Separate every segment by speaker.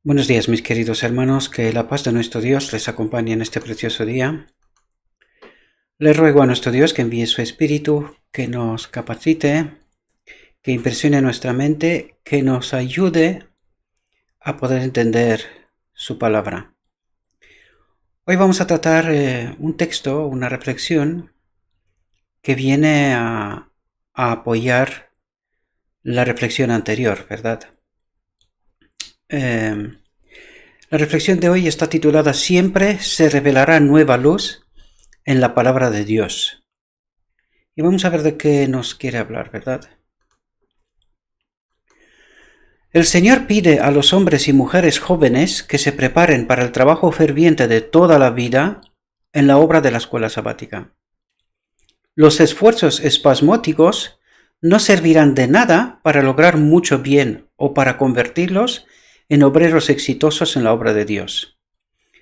Speaker 1: Buenos días, mis queridos hermanos, que la paz de nuestro Dios les acompañe en este precioso día. Le ruego a nuestro Dios que envíe su Espíritu, que nos capacite, que impresione nuestra mente, que nos ayude a poder entender su palabra. Hoy vamos a tratar un texto, una reflexión, que viene a apoyar la reflexión anterior, ¿verdad? La reflexión de hoy está titulada Siempre se revelará nueva luz en la palabra de Dios. Y vamos a ver de qué nos quiere hablar, ¿verdad? El Señor pide a los hombres y mujeres jóvenes que se preparen para el trabajo ferviente de toda la vida en la obra de la escuela sabática. Los esfuerzos espasmódicos no servirán de nada para lograr mucho bien o para convertirlos en obreros exitosos en la obra de Dios.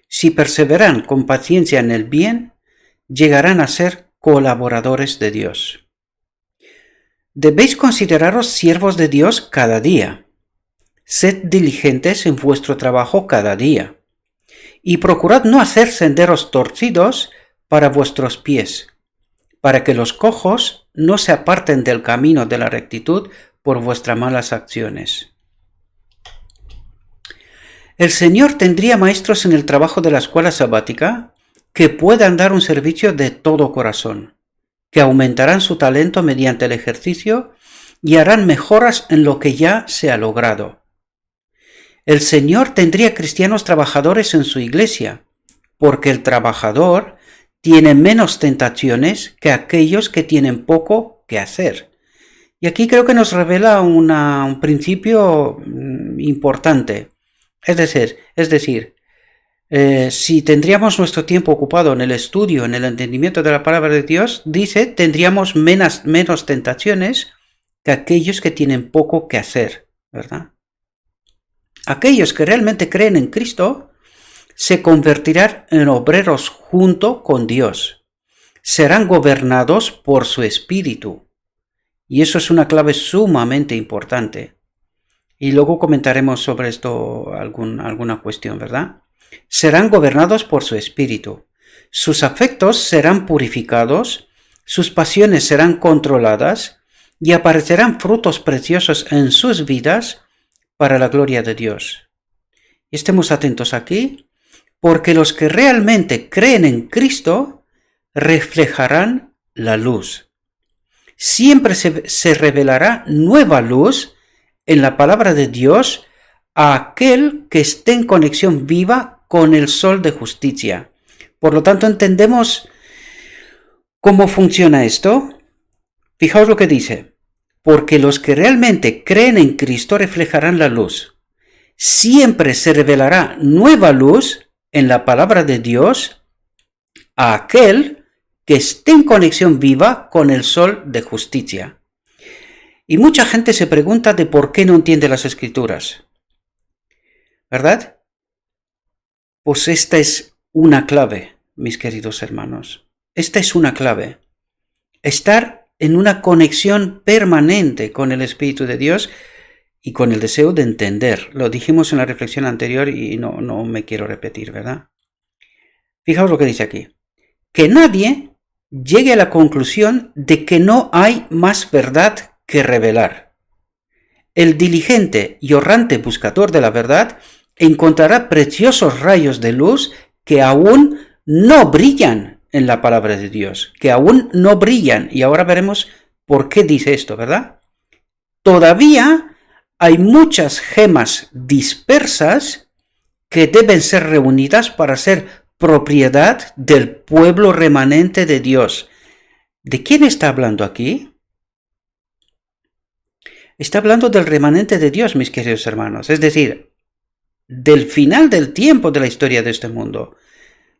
Speaker 1: Si perseveran con paciencia en el bien, llegarán a ser colaboradores de Dios. Debéis consideraros siervos de Dios cada día. Sed diligentes en vuestro trabajo cada día, y procurad no hacer senderos torcidos para vuestros pies, para que los cojos no se aparten del camino de la rectitud por vuestras malas acciones. El Señor tendría maestros en el trabajo de la escuela sabática que puedan dar un servicio de todo corazón, que aumentarán su talento mediante el ejercicio y harán mejoras en lo que ya se ha logrado. El Señor tendría cristianos trabajadores en su iglesia, porque el trabajador tiene menos tentaciones que aquellos que tienen poco que hacer. Y aquí creo que nos revela un principio importante. Es decir, si tendríamos nuestro tiempo ocupado en el estudio, en el entendimiento de la palabra de Dios, dice, tendríamos menos tentaciones que aquellos que tienen poco que hacer, ¿verdad? Aquellos que realmente creen en Cristo se convertirán en obreros junto con Dios. Serán gobernados por su Espíritu. Y eso es una clave sumamente importante. Y luego comentaremos sobre esto alguna cuestión, ¿verdad? Serán gobernados por su Espíritu. Sus afectos serán purificados, sus pasiones serán controladas y aparecerán frutos preciosos en sus vidas para la gloria de Dios. Y estemos atentos aquí, porque los que realmente creen en Cristo reflejarán la luz. Siempre se revelará nueva luz en la palabra de Dios a aquel que esté en conexión viva con el sol de justicia. Por lo tanto, entendemos cómo funciona esto. Fijaos lo que dice. Porque los que realmente creen en Cristo reflejarán la luz. Siempre se revelará nueva luz en la palabra de Dios a aquel que esté en conexión viva con el sol de justicia. Y mucha gente se pregunta de por qué no entiende las Escrituras, ¿verdad? Pues esta es una clave, mis queridos hermanos. Esta es una clave. Estar en una conexión permanente con el Espíritu de Dios y con el deseo de entender. Lo dijimos en la reflexión anterior y no me quiero repetir, ¿verdad? Fijaos lo que dice aquí. Que nadie llegue a la conclusión de que no hay más verdad que revelar. El diligente y orante buscador de la verdad encontrará preciosos rayos de luz que aún no brillan en la palabra de Dios, que aún no brillan, y ahora veremos por qué dice esto, ¿verdad? Todavía hay muchas gemas dispersas que deben ser reunidas para ser propiedad del pueblo remanente de Dios. ¿De quién está hablando aquí? Está hablando del remanente de Dios, mis queridos hermanos, es decir, del final del tiempo de la historia de este mundo.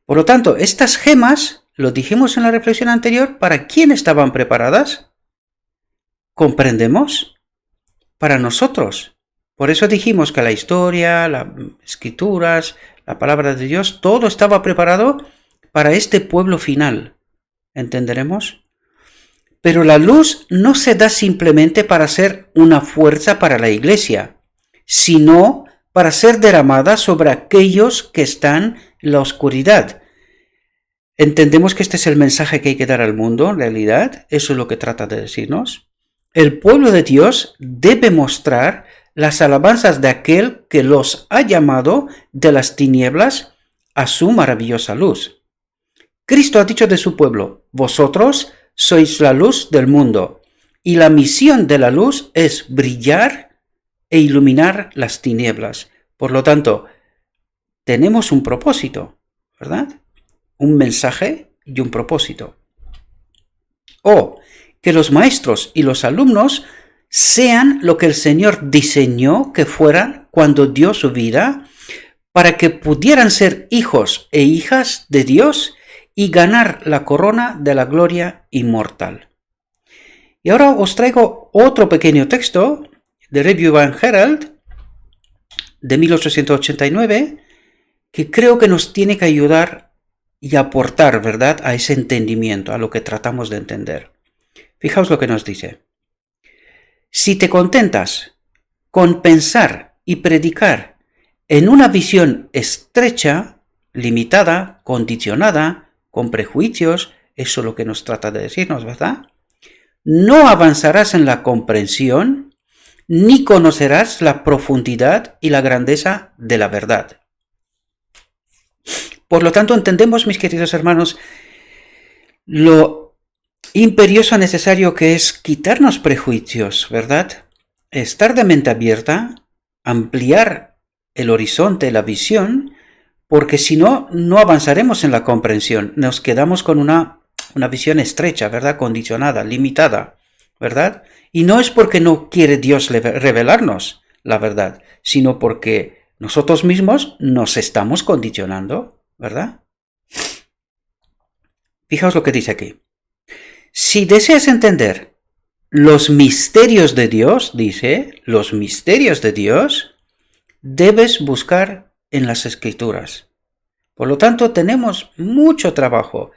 Speaker 1: Por lo tanto, estas gemas, lo dijimos en la reflexión anterior, ¿para quién estaban preparadas? ¿Comprendemos? Para nosotros. Por eso dijimos que la historia, las escrituras, la palabra de Dios, todo estaba preparado para este pueblo final. ¿Entenderemos? Pero la luz no se da simplemente para ser una fuerza para la iglesia, sino para ser derramada sobre aquellos que están en la oscuridad. Entendemos que este es el mensaje que hay que dar al mundo, en realidad. Eso es lo que trata de decirnos. El pueblo de Dios debe mostrar las alabanzas de aquel que los ha llamado de las tinieblas a su maravillosa luz. Cristo ha dicho de su pueblo: vosotros sois la luz del mundo, y la misión de la luz es brillar e iluminar las tinieblas. Por lo tanto, tenemos un propósito, ¿verdad? Un mensaje y un propósito. O que los maestros y los alumnos sean lo que el Señor diseñó que fueran cuando dio su vida, para que pudieran ser hijos e hijas de Dios y ganar la corona de la gloria inmortal. Y ahora os traigo otro pequeño texto de Review and Herald de 1889 que creo que nos tiene que ayudar y aportar, ¿verdad?, a ese entendimiento, a lo que tratamos de entender. Fijaos lo que nos dice. Si te contentas con pensar y predicar en una visión estrecha, limitada, condicionada, con prejuicios, eso es lo que nos trata de decirnos, ¿verdad? No avanzarás en la comprensión, ni conocerás la profundidad y la grandeza de la verdad. Por lo tanto, entendemos, mis queridos hermanos, lo imperioso necesario que es quitarnos prejuicios, ¿verdad? Estar de mente abierta, ampliar el horizonte, la visión, porque si no, no avanzaremos en la comprensión. Nos quedamos con una visión estrecha, ¿verdad? Condicionada, limitada, ¿verdad? Y no es porque no quiere Dios revelarnos la verdad, sino porque nosotros mismos nos estamos condicionando, ¿verdad? Fijaos lo que dice aquí. Si deseas entender los misterios de Dios, dice, los misterios de Dios, debes buscar en las Escrituras. Por lo tanto, tenemos mucho trabajo.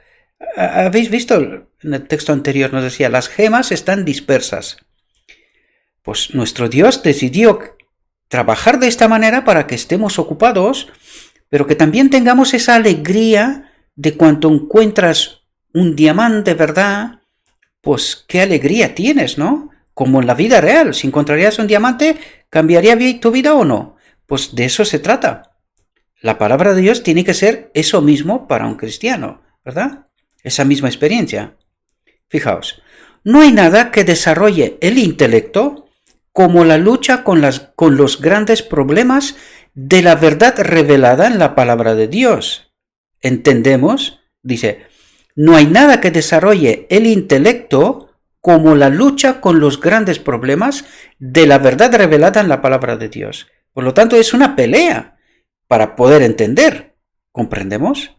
Speaker 1: ¿Habéis visto? En el texto anterior nos decía, las gemas están dispersas. Pues nuestro Dios decidió trabajar de esta manera para que estemos ocupados, pero que también tengamos esa alegría de cuando encuentras un diamante, ¿verdad? Pues qué alegría tienes, ¿no? Como en la vida real. Si encontrarías un diamante, ¿cambiaría tu vida o no? Pues de eso se trata. La palabra de Dios tiene que ser eso mismo para un cristiano, ¿verdad? Esa misma experiencia. Fijaos, no hay nada que desarrolle el intelecto como la lucha con los grandes problemas de la verdad revelada en la palabra de Dios. ¿Entendemos? Dice, no hay nada que desarrolle el intelecto como la lucha con los grandes problemas de la verdad revelada en la palabra de Dios. Por lo tanto, es una pelea para poder entender. ¿Comprendemos?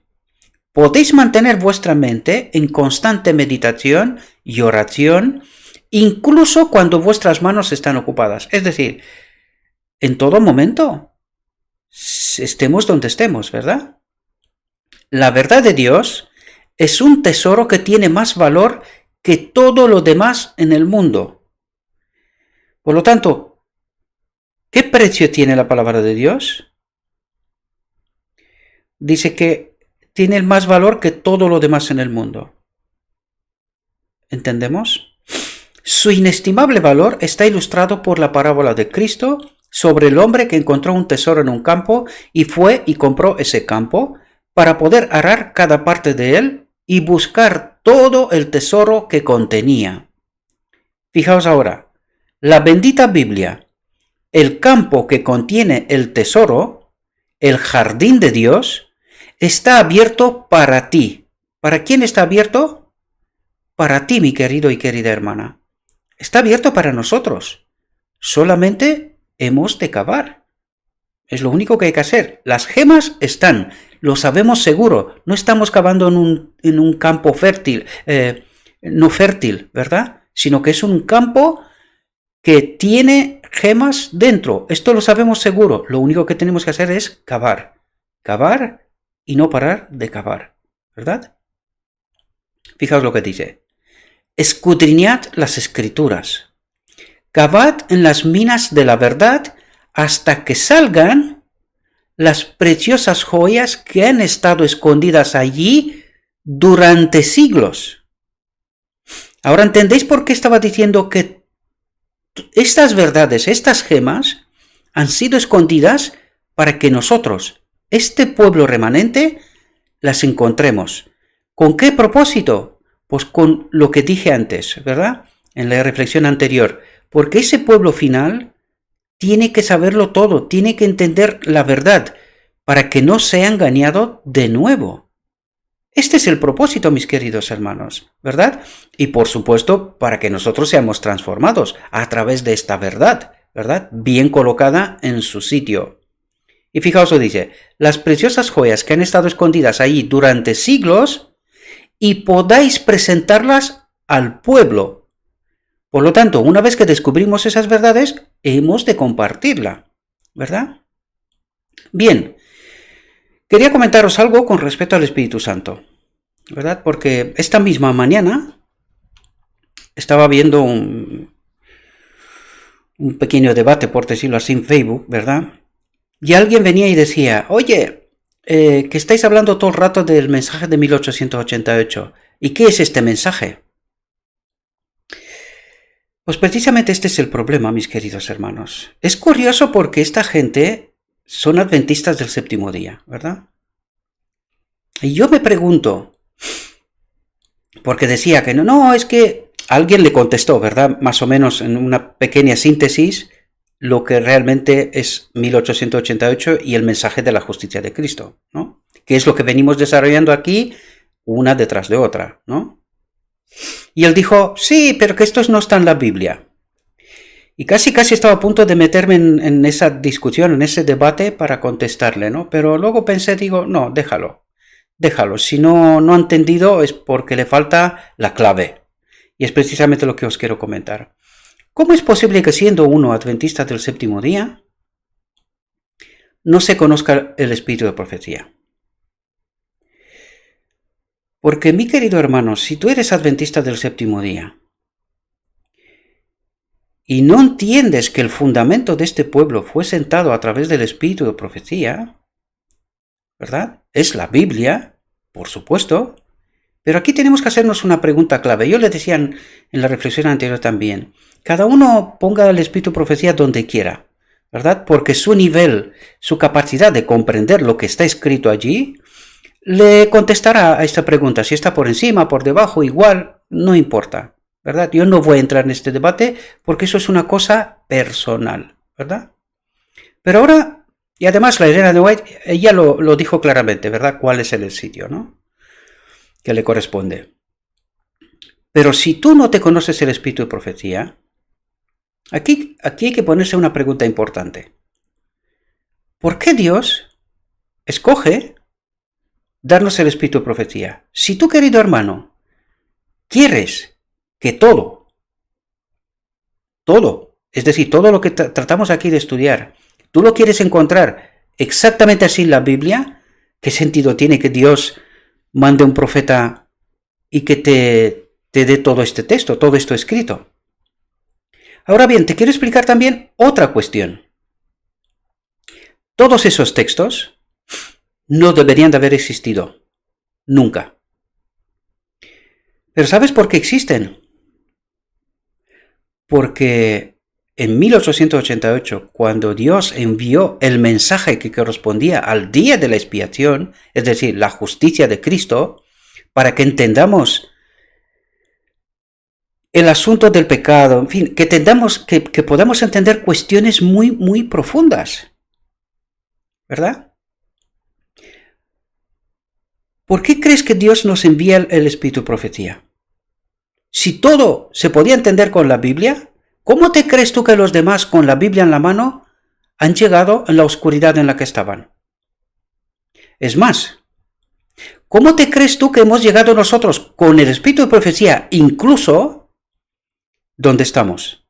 Speaker 1: Podéis mantener vuestra mente en constante meditación y oración, incluso cuando vuestras manos están ocupadas. Es decir, en todo momento, estemos donde estemos, ¿verdad? La verdad de Dios es un tesoro que tiene más valor que todo lo demás en el mundo. Por lo tanto, ¿qué precio tiene la palabra de Dios? Dice que tiene más valor que todo lo demás en el mundo. ¿Entendemos? Su inestimable valor está ilustrado por la parábola de Cristo sobre el hombre que encontró un tesoro en un campo y fue y compró ese campo para poder arar cada parte de él y buscar todo el tesoro que contenía. Fijaos ahora, la bendita Biblia, el campo que contiene el tesoro, el jardín de Dios, está abierto para ti. ¿Para quién está abierto? Para ti, mi querido y querida hermana. Está abierto para nosotros. Solamente hemos de cavar. Es lo único que hay que hacer. Las gemas están, lo sabemos seguro. No estamos cavando en un campo fértil, no fértil, ¿verdad? Sino que es un campo que tiene gemas dentro. Esto lo sabemos seguro. Lo único que tenemos que hacer es cavar. Cavar y no parar de cavar, ¿verdad? Fijaos lo que dice. Escudriñad las Escrituras. Cavad en las minas de la verdad hasta que salgan las preciosas joyas que han estado escondidas allí durante siglos. Ahora entendéis por qué estaba diciendo que estas verdades, estas gemas, han sido escondidas para que nosotros, este pueblo remanente, las encontremos. ¿Con qué propósito? Pues con lo que dije antes, ¿verdad? En la reflexión anterior. Porque ese pueblo final tiene que saberlo todo, tiene que entender la verdad, para que no sea engañado de nuevo. Este es el propósito, mis queridos hermanos, ¿verdad? Y por supuesto, para que nosotros seamos transformados a través de esta verdad, ¿verdad? Bien colocada en su sitio. Y fijaos, dice, las preciosas joyas que han estado escondidas ahí durante siglos y podáis presentarlas al pueblo. Por lo tanto, una vez que descubrimos esas verdades, hemos de compartirla, ¿verdad? Bien, quería comentaros algo con respecto al Espíritu Santo, ¿verdad? Porque esta misma mañana estaba viendo un pequeño debate, por decirlo así, en Facebook, ¿verdad? Y alguien venía y decía, oye, que estáis hablando todo el rato del mensaje de 1888. ¿Y qué es este mensaje? Pues precisamente este es el problema, mis queridos hermanos. Es curioso porque esta gente son adventistas del séptimo día, ¿verdad? Y yo me pregunto, porque decía que no, es que alguien le contestó, ¿verdad? Más o menos en una pequeña síntesis, lo que realmente es 1888 y el mensaje de la justicia de Cristo, ¿no? Que es lo que venimos desarrollando aquí, una detrás de otra, ¿no? Y él dijo, sí, pero que esto no está en la Biblia. Y casi estaba a punto de meterme en esa discusión, en ese debate para contestarle, ¿no? Pero luego pensé, digo, no, déjalo. Si no ha entendido es porque le falta la clave. Y es precisamente lo que os quiero comentar. ¿Cómo es posible que siendo uno adventista del séptimo día, no se conozca el espíritu de profecía? Porque, mi querido hermano, si tú eres adventista del séptimo día y no entiendes que el fundamento de este pueblo fue sentado a través del espíritu de profecía, ¿verdad? Es la Biblia, por supuesto, pero aquí tenemos que hacernos una pregunta clave. Yo le decía en la reflexión anterior también, cada uno ponga el espíritu de profecía donde quiera, ¿verdad? Porque su nivel, su capacidad de comprender lo que está escrito allí, le contestará a esta pregunta. Si está por encima, por debajo, igual, no importa, ¿verdad? Yo no voy a entrar en este debate porque eso es una cosa personal, ¿verdad? Pero ahora, y además la Elena de White, ella lo dijo claramente, ¿verdad? ¿Cuál es el sitio, no? Que le corresponde. Pero si tú no te conoces el espíritu de profecía, aquí hay que ponerse una pregunta importante. ¿Por qué Dios escoge darnos el espíritu de profecía? Si tú, querido hermano, quieres que todo, es decir, todo lo que tratamos aquí de estudiar, tú lo quieres encontrar exactamente así en la Biblia, ¿qué sentido tiene que Dios mande un profeta y que te dé todo este texto, todo esto escrito? Ahora bien, te quiero explicar también otra cuestión. Todos esos textos no deberían de haber existido, nunca. Pero ¿sabes por qué existen? Porque en 1888, cuando Dios envió el mensaje que correspondía al día de la expiación, es decir, la justicia de Cristo, para que entendamos el asunto del pecado, en fin, que podamos entender cuestiones muy profundas, ¿verdad? ¿Por qué crees que Dios nos envía el espíritu de profecía? Si todo se podía entender con la Biblia, ¿cómo te crees tú que los demás con la Biblia en la mano han llegado en la oscuridad en la que estaban? Es más, ¿cómo te crees tú que hemos llegado nosotros con el espíritu de profecía incluso donde estamos?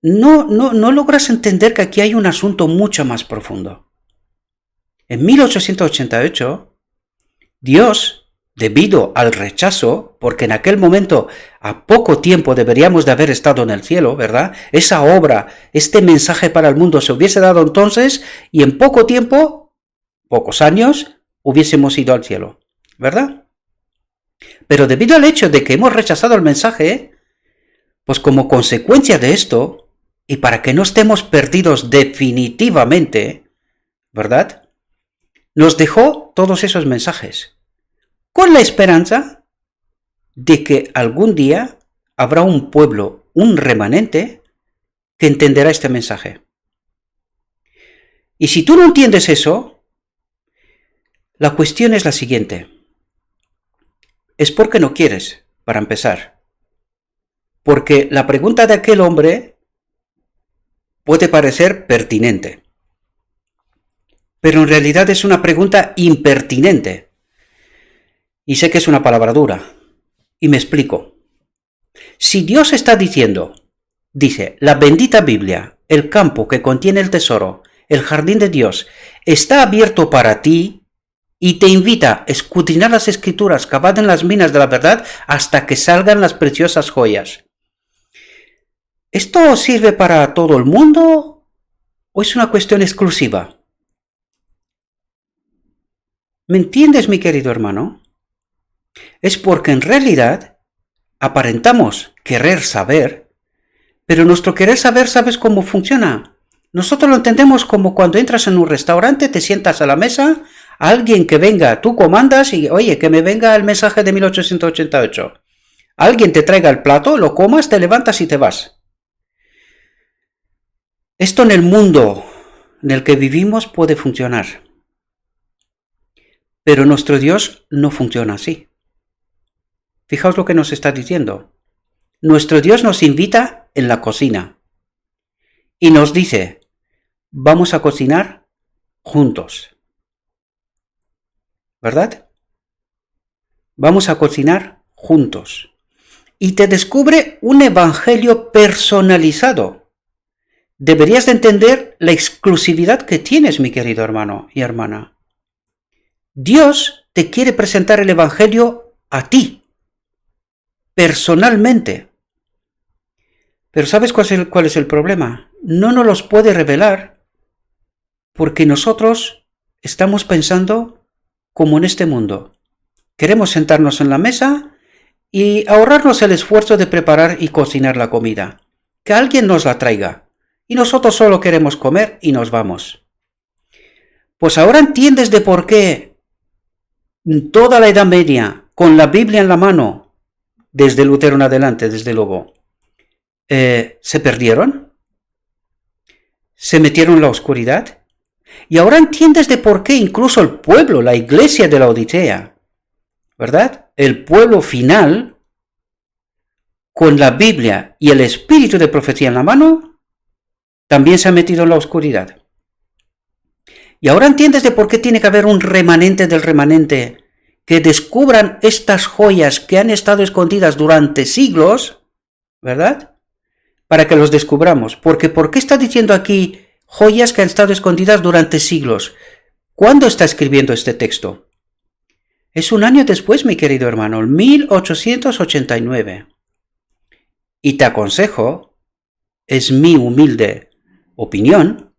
Speaker 1: No logras entender que aquí hay un asunto mucho más profundo. En 1888, Dios debido al rechazo, porque en aquel momento a poco tiempo deberíamos de haber estado en el cielo, ¿verdad? Esa obra, este mensaje para el mundo se hubiese dado entonces y en poco tiempo, pocos años, hubiésemos ido al cielo, ¿verdad? Pero debido al hecho de que hemos rechazado el mensaje, pues como consecuencia de esto, y para que no estemos perdidos definitivamente, ¿verdad? Nos dejó todos esos mensajes, con la esperanza de que algún día habrá un pueblo, un remanente, que entenderá este mensaje. Y si tú no entiendes eso, la cuestión es la siguiente. Es porque no quieres, para empezar. Porque la pregunta de aquel hombre puede parecer pertinente, pero en realidad es una pregunta impertinente. Y sé que es una palabra dura. Y me explico. Si Dios está diciendo, dice, la bendita Biblia, el campo que contiene el tesoro, el jardín de Dios, está abierto para ti y te invita a escudriñar las escrituras, cavar en las minas de la verdad hasta que salgan las preciosas joyas. ¿Esto sirve para todo el mundo o es una cuestión exclusiva? ¿Me entiendes, mi querido hermano? Es porque en realidad aparentamos querer saber, pero nuestro querer saber, ¿sabes cómo funciona? Nosotros lo entendemos como cuando entras en un restaurante, te sientas a la mesa, alguien que venga, tú comandas y, oye, que me venga el mensaje de 1888. Alguien te traiga el plato, lo comas, te levantas y te vas. Esto en el mundo en el que vivimos puede funcionar, pero nuestro Dios no funciona así. Fijaos lo que nos está diciendo. Nuestro Dios nos invita en la cocina y nos dice, vamos a cocinar juntos. ¿Verdad? Vamos a cocinar juntos. Y te descubre un evangelio personalizado. Deberías de entender la exclusividad que tienes, mi querido hermano y hermana. Dios te quiere presentar el evangelio a ti, personalmente. Pero ¿sabes cuál es el problema? No nos los puede revelar porque nosotros estamos pensando como en este mundo. Queremos sentarnos en la mesa y ahorrarnos el esfuerzo de preparar y cocinar la comida. Que alguien nos la traiga. Y nosotros solo queremos comer y nos vamos. Pues ahora entiendes de por qué en toda la Edad Media, con la Biblia en la mano, desde Lutero en adelante, desde luego, se perdieron, se metieron en la oscuridad. Y ahora entiendes de por qué incluso el pueblo, la iglesia de la Odisea, ¿verdad? El pueblo final, con la Biblia y el espíritu de profecía en la mano, también se ha metido en la oscuridad. Y ahora entiendes de por qué tiene que haber un remanente del remanente que descubran estas joyas que han estado escondidas durante siglos, ¿verdad? Para que los descubramos. Porque ¿por qué está diciendo aquí joyas que han estado escondidas durante siglos? ¿Cuándo está escribiendo este texto? Es un año después, mi querido hermano, el 1889. Y te aconsejo, es mi humilde opinión,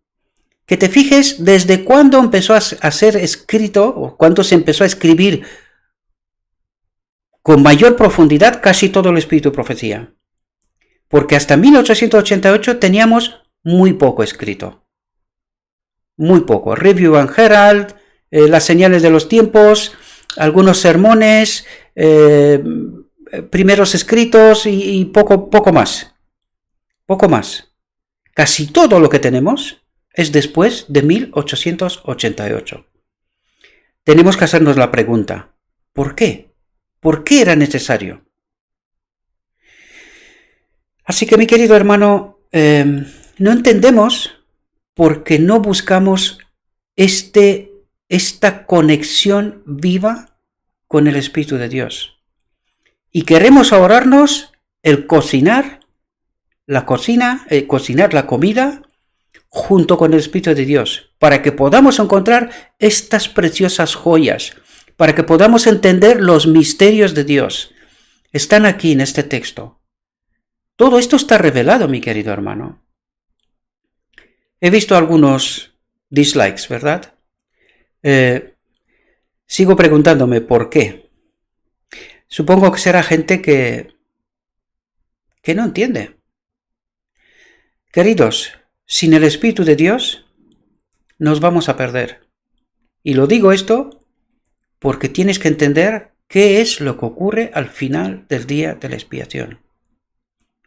Speaker 1: que te fijes desde cuándo empezó a ser escrito, o cuándo se empezó a escribir con mayor profundidad casi todo el espíritu de profecía. Porque hasta 1888 teníamos muy poco escrito. Muy poco. Review and Herald, las señales de los tiempos, algunos sermones, primeros escritos y poco más. Poco más. Casi todo lo que tenemos es después de 1888. Tenemos que hacernos la pregunta, ¿por qué? ¿Por qué era necesario? Así que, mi querido hermano, no entendemos porque no buscamos esta conexión viva con el Espíritu de Dios. Y queremos ahorrarnos el cocinar la comida junto con el Espíritu de Dios, para que podamos encontrar estas preciosas joyas, para que podamos entender los misterios de Dios. Están aquí en este texto. Todo esto está revelado, mi querido hermano. He visto algunos dislikes, ¿verdad? Sigo preguntándome por qué. Supongo que será gente que no entiende. Queridos, sin el Espíritu de Dios nos vamos a perder. Y lo digo esto porque tienes que entender qué es lo que ocurre al final del día de la expiación.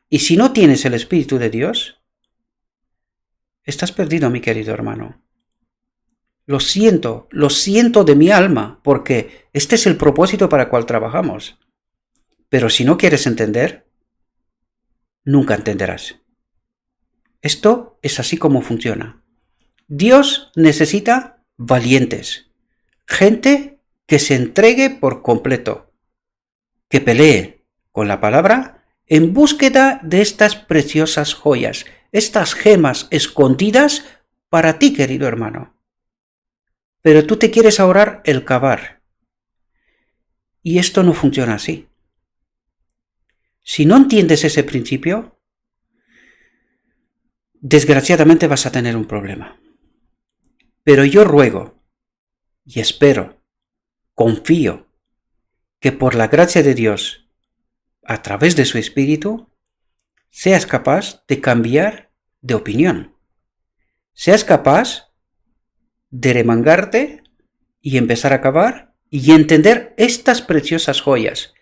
Speaker 1: Y si no tienes el Espíritu de Dios, estás perdido, mi querido hermano. Lo siento de mi alma, porque este es el propósito para el cual trabajamos. Pero si no quieres entender, nunca entenderás. Esto es así como funciona. Dios necesita valientes, gente que se entregue por completo, que pelee con la palabra en búsqueda de estas preciosas joyas, estas gemas escondidas para ti, querido hermano. Pero tú te quieres ahorrar el cavar. Y esto no funciona así. Si no entiendes ese principio, desgraciadamente vas a tener un problema. Pero yo ruego y espero, confío, que por la gracia de Dios, a través de su Espíritu, seas capaz de cambiar de opinión. Seas capaz de remangarte y empezar a cavar y entender estas preciosas joyas.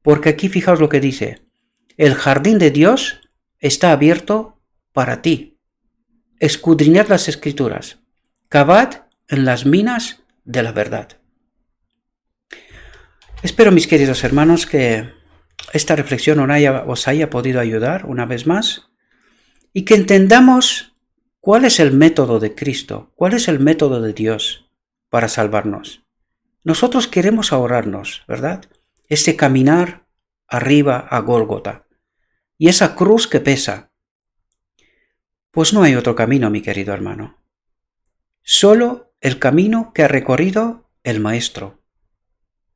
Speaker 1: Porque aquí fijaos lo que dice: el jardín de Dios está abierto para ti. Escudriñad las Escrituras, cavad en las minas de la verdad. Espero, mis queridos hermanos, que esta reflexión os haya podido ayudar una vez más y que entendamos cuál es el método de Cristo, cuál es el método de Dios para salvarnos. Nosotros queremos ahorrarnos, ¿verdad? Ese caminar arriba a Gólgota y esa cruz que pesa. Pues no hay otro camino, mi querido hermano. Solo el camino que ha recorrido el Maestro.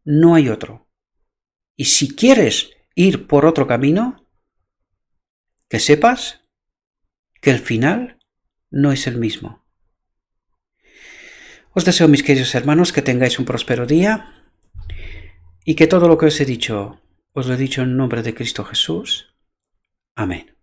Speaker 1: No hay otro. Y si quieres ir por otro camino, que sepas que el final no es el mismo. Os deseo, mis queridos hermanos, que tengáis un próspero día y que todo lo que os he dicho, os lo he dicho en nombre de Cristo Jesús. Amén.